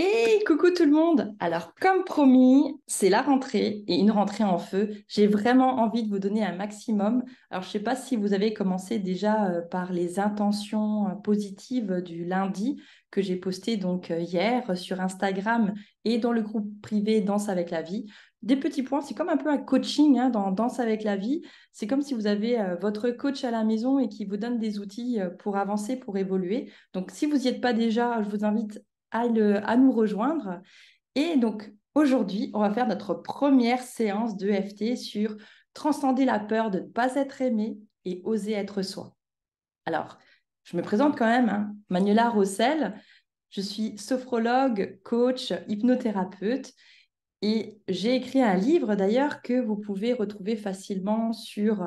Et coucou tout le monde! Alors, comme promis, c'est la rentrée et une rentrée en feu. J'ai vraiment envie de vous donner un maximum. Alors, je ne sais pas si vous avez commencé déjà par les intentions positives du lundi que j'ai posté donc hier sur Instagram et dans le groupe privé Danse avec la vie. Des petits points, c'est comme un peu un coaching dans Danse avec la vie. C'est comme si vous avez votre coach à la maison et qui vous donne des outils pour avancer, pour évoluer. Donc, si vous n'y êtes pas déjà, je vous invite à nous rejoindre. Et donc, aujourd'hui, on va faire notre première séance de d'EFT sur transcender la peur de ne pas être aimé et oser être soi. Alors, je me présente quand même, hein. Manuela Rossel, je suis sophrologue, coach, hypnothérapeute et j'ai écrit un livre d'ailleurs que vous pouvez retrouver facilement sur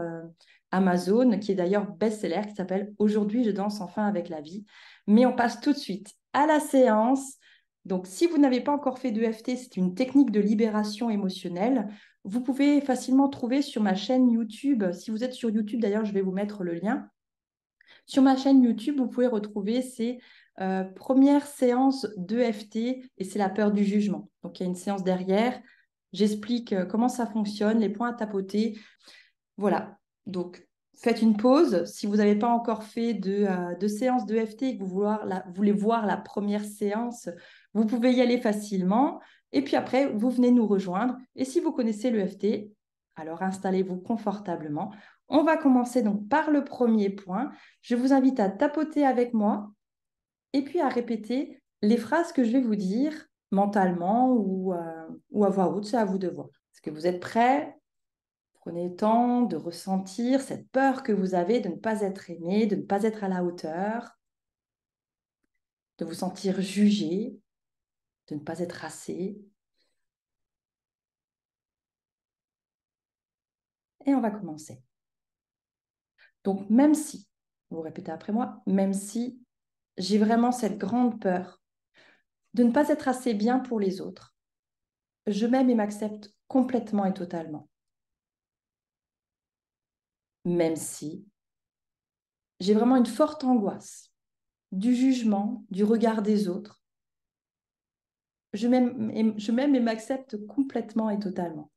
Amazon, qui est d'ailleurs best-seller, qui s'appelle Aujourd'hui, je danse enfin avec la vie. Mais on passe tout de suite à la séance. Donc, si vous n'avez pas encore fait d'EFT, c'est une technique de libération émotionnelle. Vous pouvez facilement trouver sur ma chaîne YouTube. Si vous êtes sur YouTube, d'ailleurs, je vais vous mettre le lien. Sur ma chaîne YouTube, vous pouvez retrouver ces premières séances d'EFT et c'est la peur du jugement. Donc, il y a une séance derrière. J'explique comment ça fonctionne, les points à tapoter. Voilà. Donc, faites une pause. Si vous n'avez pas encore fait de séance d'EFT et que voulez voir la première séance, vous pouvez y aller facilement. Et puis après, vous venez nous rejoindre. Et si vous connaissez l'EFT, alors installez-vous confortablement. On va commencer donc par le premier point. Je vous invite à tapoter avec moi et puis à répéter les phrases que je vais vous dire mentalement ou à voix haute. C'est à vous de voir. Est-ce que vous êtes prêts? Prenez le temps de ressentir cette peur que vous avez de ne pas être aimé, de ne pas être à la hauteur, de vous sentir jugé, de ne pas être assez. Et on va commencer. Donc, même si, vous répétez après moi, même si j'ai vraiment cette grande peur de ne pas être assez bien pour les autres, je m'aime et m'accepte complètement et totalement. Même si j'ai vraiment une forte angoisse du jugement, du regard des autres, je m'aime et m'accepte complètement et totalement.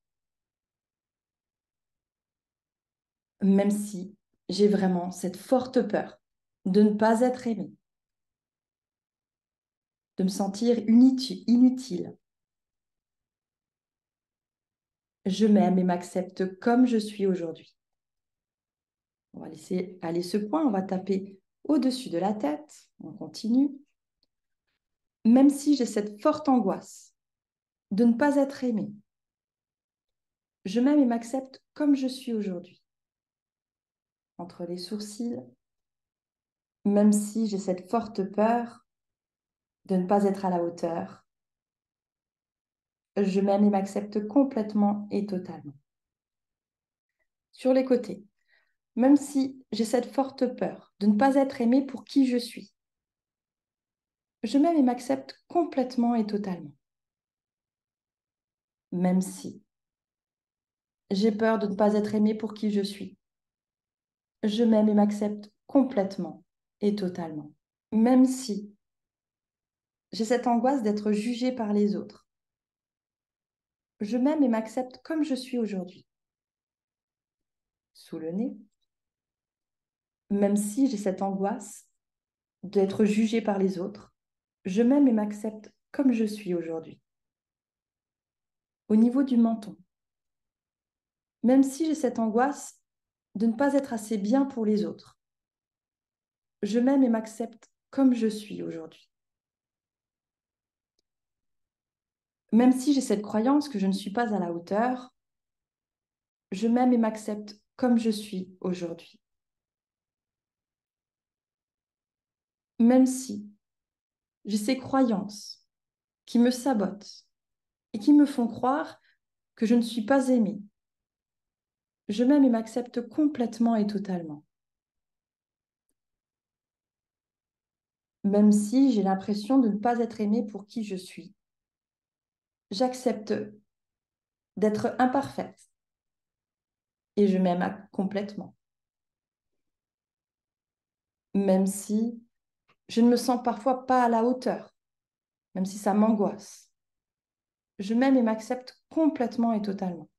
Même si j'ai vraiment cette forte peur de ne pas être aimée, de me sentir inutile. Je m'aime et m'accepte comme je suis aujourd'hui. On va laisser aller ce point, on va taper au-dessus de la tête, on continue. Même si j'ai cette forte angoisse de ne pas être aimée, je m'aime et m'accepte comme je suis aujourd'hui. Entre les sourcils, même si j'ai cette forte peur de ne pas être à la hauteur, je m'aime et m'accepte complètement et totalement. Sur les côtés, même si j'ai cette forte peur de ne pas être aimée pour qui je suis, je m'aime et m'accepte complètement et totalement. Même si j'ai peur de ne pas être aimée pour qui je suis, je m'aime et m'accepte complètement et totalement. Même si j'ai cette angoisse d'être jugée par les autres, je m'aime et m'accepte comme je suis aujourd'hui. Sous le nez, même si j'ai cette angoisse d'être jugée par les autres, je m'aime et m'accepte comme je suis aujourd'hui. Au niveau du menton, même si j'ai cette angoisse de ne pas être assez bien pour les autres, je m'aime et m'accepte comme je suis aujourd'hui. Même si j'ai cette croyance que je ne suis pas à la hauteur, je m'aime et m'accepte comme je suis aujourd'hui. Même si j'ai ces croyances qui me sabotent et qui me font croire que je ne suis pas aimée, je m'aime et m'accepte complètement et totalement. Même si j'ai l'impression de ne pas être aimée pour qui je suis, j'accepte d'être imparfaite et je m'aime complètement. Même si je ne me sens parfois pas à la hauteur, même si ça m'angoisse. Je m'aime et m'accepte complètement et totalement.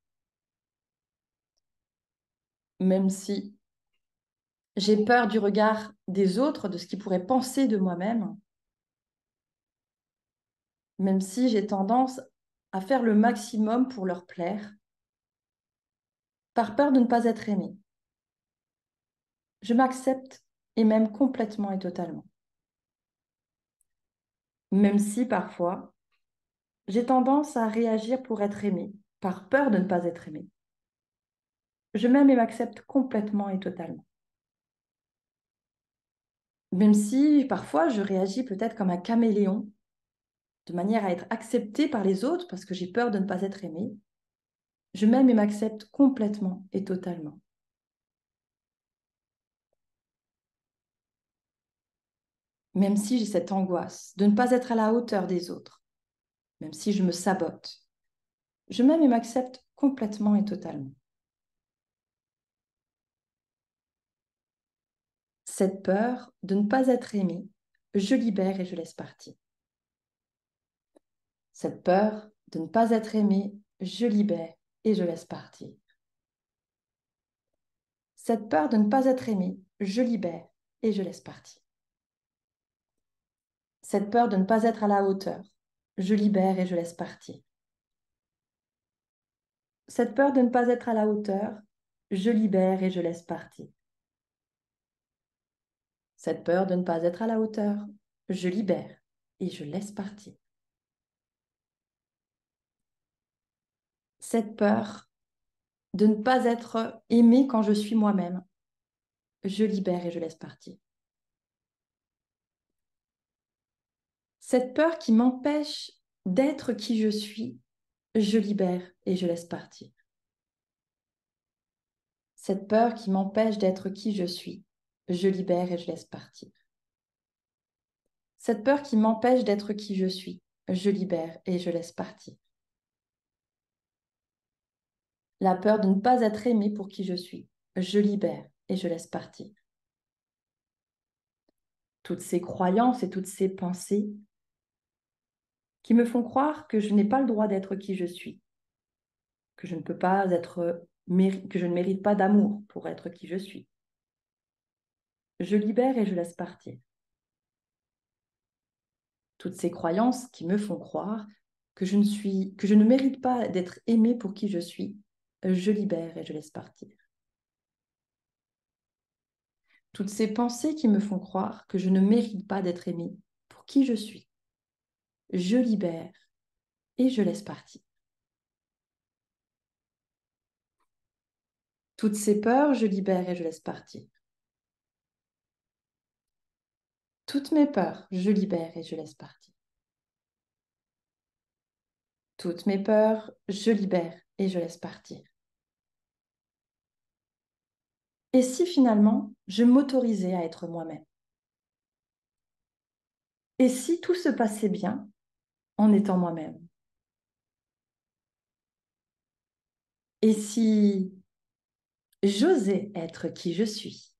Même si j'ai peur du regard des autres, de ce qu'ils pourraient penser de moi-même, même si j'ai tendance à faire le maximum pour leur plaire, par peur de ne pas être aimée. Je m'accepte et m'aime complètement et totalement. Même si parfois, j'ai tendance à réagir pour être aimée, par peur de ne pas être aimée. Je m'aime et m'accepte complètement et totalement. Même si parfois je réagis peut-être comme un caméléon, de manière à être acceptée par les autres parce que j'ai peur de ne pas être aimée, je m'aime et m'accepte complètement et totalement. Même si j'ai cette angoisse de ne pas être à la hauteur des autres, même si je me sabote, je m'aime et m'accepte complètement et totalement. Cette peur de ne pas être aimée, je libère et je laisse partir. Cette peur de ne pas être aimée, je libère et je laisse partir. Cette peur de ne pas être aimée, je libère et je laisse partir. Cette peur de ne pas être à la hauteur, je libère et je laisse partir. Cette peur de ne pas être à la hauteur, je libère et je laisse partir. Cette peur de ne pas être à la hauteur, je libère et je laisse partir. Cette peur de ne pas être aimée quand je suis moi-même, je libère et je laisse partir. Cette peur qui m'empêche d'être qui je suis, je libère et je laisse partir. Cette peur qui m'empêche d'être qui je suis, je libère et je laisse partir. Cette peur qui m'empêche d'être qui je suis, je libère et je laisse partir. La peur de ne pas être aimée pour qui je suis, je libère et je laisse partir. Toutes ces croyances et toutes ces pensées qui me font croire que je n'ai pas le droit d'être qui je suis, que je ne peux pas être, que je ne mérite pas d'amour pour être qui je suis. Je libère et je laisse partir. Toutes ces croyances qui me font croire que je ne mérite pas d'être aimée pour qui je suis, je libère et je laisse partir. Toutes ces pensées qui me font croire que je ne mérite pas d'être aimée pour qui je suis, je libère et je laisse partir. Toutes ces peurs, je libère et je laisse partir. Toutes mes peurs, je libère et je laisse partir. Toutes mes peurs, je libère et je laisse partir. Et si finalement, je m'autorisais à être moi-même? Et si tout se passait bien en étant moi-même? Et si j'osais être qui je suis?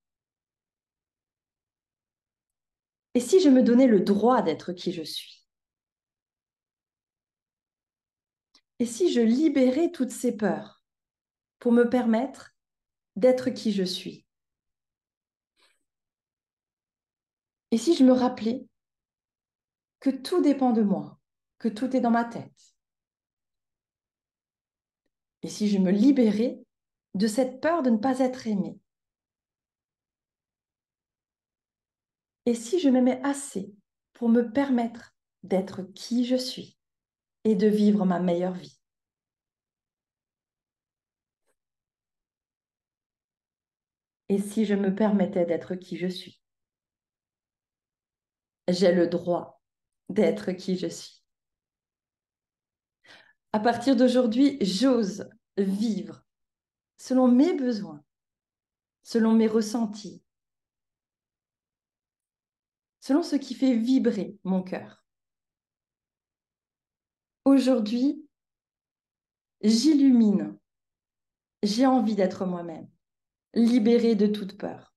Et si je me donnais le droit d'être qui je suis? Et si je libérais toutes ces peurs pour me permettre d'être qui je suis? Et si je me rappelais que tout dépend de moi, que tout est dans ma tête? Et si je me libérais de cette peur de ne pas être aimée? Et si je m'aimais assez pour me permettre d'être qui je suis et de vivre ma meilleure vie? Et si je me permettais d'être qui je suis? J'ai le droit d'être qui je suis. À partir d'aujourd'hui, j'ose vivre selon mes besoins, selon mes ressentis, selon ce qui fait vibrer mon cœur. Aujourd'hui, j'illumine. J'ai envie d'être moi-même, libérée de toute peur.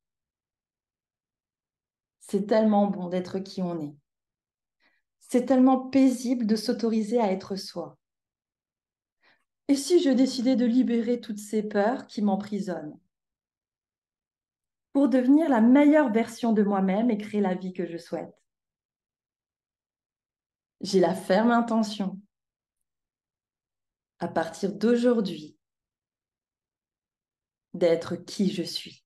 C'est tellement bon d'être qui on est. C'est tellement paisible de s'autoriser à être soi. Et si je décidais de libérer toutes ces peurs qui m'emprisonnent pour devenir la meilleure version de moi-même et créer la vie que je souhaite? J'ai la ferme intention, à partir d'aujourd'hui, d'être qui je suis.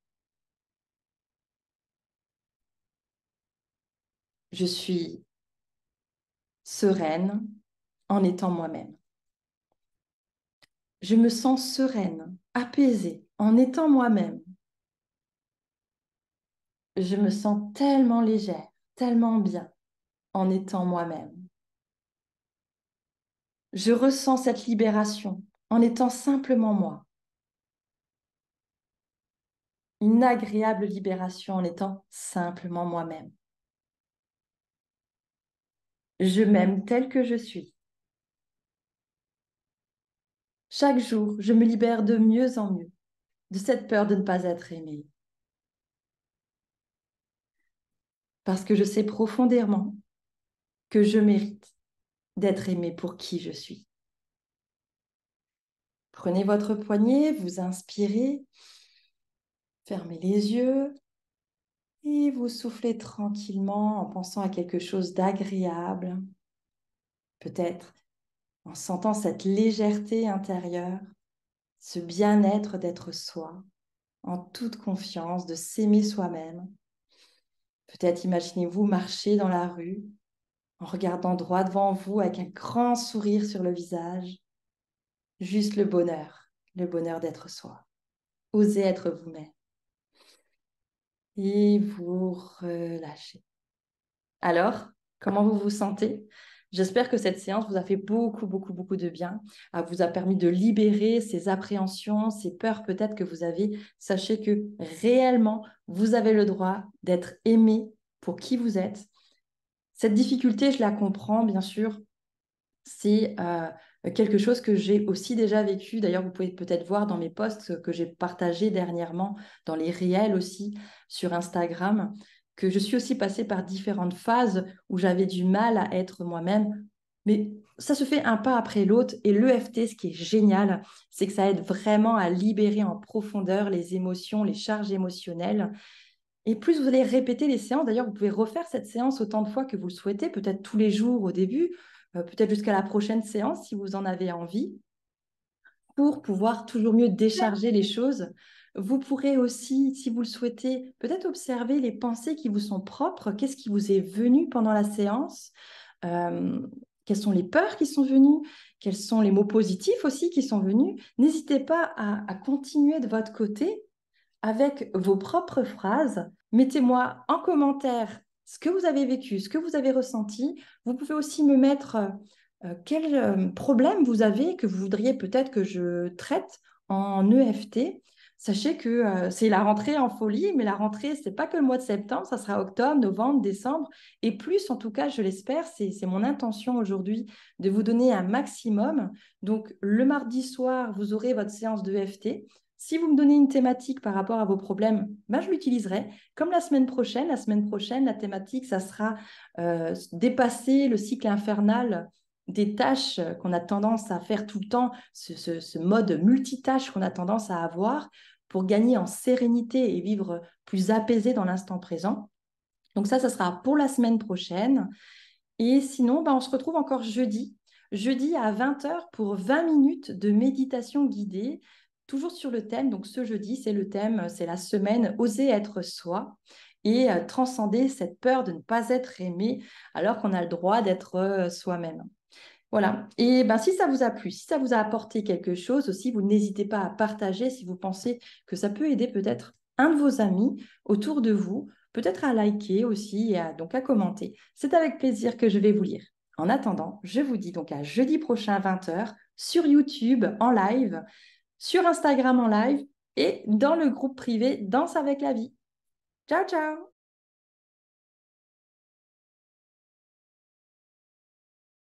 Je suis sereine en étant moi-même. Je me sens sereine, apaisée en étant moi-même. Je me sens tellement légère, tellement bien en étant moi-même. Je ressens cette libération en étant simplement moi. Une agréable libération en étant simplement moi-même. Je m'aime tel que je suis. Chaque jour, je me libère de mieux en mieux de cette peur de ne pas être aimée. Parce que je sais profondément que je mérite d'être aimée pour qui je suis. Prenez votre poignet, vous inspirez, fermez les yeux et vous soufflez tranquillement en pensant à quelque chose d'agréable, peut-être en sentant cette légèreté intérieure, ce bien-être d'être soi, en toute confiance, de s'aimer soi-même. Peut-être imaginez-vous marcher dans la rue en regardant droit devant vous avec un grand sourire sur le visage, juste le bonheur d'être soi. Osez être vous-même et vous relâchez. Alors, comment vous vous sentez? J'espère que cette séance vous a fait beaucoup, beaucoup, beaucoup de bien, vous a permis de libérer ces appréhensions, ces peurs peut-être que vous avez. Sachez que réellement, vous avez le droit d'être aimé pour qui vous êtes. Cette difficulté, je la comprends, bien sûr. C'est quelque chose que j'ai aussi déjà vécu. D'ailleurs, vous pouvez peut-être voir dans mes posts que j'ai partagés dernièrement, dans les réels aussi, sur Instagram, que je suis aussi passée par différentes phases où j'avais du mal à être moi-même. Mais ça se fait un pas après l'autre. Et l'EFT, ce qui est génial, c'est que ça aide vraiment à libérer en profondeur les émotions, les charges émotionnelles. Et plus vous allez répéter les séances, d'ailleurs, vous pouvez refaire cette séance autant de fois que vous le souhaitez, peut-être tous les jours au début, peut-être jusqu'à la prochaine séance si vous en avez envie, pour pouvoir toujours mieux décharger les choses. Vous pourrez aussi, si vous le souhaitez, peut-être observer les pensées qui vous sont propres, qu'est-ce qui vous est venu pendant la séance, euh, quelles sont les peurs qui sont venues, quels sont les mots positifs aussi qui sont venus. N'hésitez pas à continuer de votre côté avec vos propres phrases. Mettez-moi en commentaire ce que vous avez vécu, ce que vous avez ressenti. Vous pouvez aussi me mettre quel problème vous avez que vous voudriez peut-être que je traite en EFT. Sachez que c'est la rentrée en folie, mais la rentrée, ce n'est pas que le mois de septembre, ça sera octobre, novembre, décembre, et plus, en tout cas, je l'espère, c'est mon intention aujourd'hui de vous donner un maximum. Donc, le mardi soir, vous aurez votre séance d'EFT. Si vous me donnez une thématique par rapport à vos problèmes, ben, je l'utiliserai. Comme la semaine prochaine, la thématique, ça sera dépasser le cycle infernal des tâches qu'on a tendance à faire tout le temps, ce mode multitâche qu'on a tendance à avoir pour gagner en sérénité et vivre plus apaisé dans l'instant présent. Donc ça sera pour la semaine prochaine. Et sinon, ben, on se retrouve encore jeudi à 20 heures pour 20 minutes de méditation guidée, toujours sur le thème. Donc ce jeudi, c'est le thème, c'est la semaine Oser être soi et transcender cette peur de ne pas être aimé alors qu'on a le droit d'être soi-même. Voilà. Et ben, si ça vous a plu, si ça vous a apporté quelque chose aussi, vous n'hésitez pas à partager si vous pensez que ça peut aider peut-être un de vos amis autour de vous, peut-être à liker aussi et donc à commenter. C'est avec plaisir que je vais vous lire. En attendant, je vous dis donc à jeudi prochain 20 heures sur YouTube en live, sur Instagram en live et dans le groupe privé Danse avec la vie. Ciao, ciao!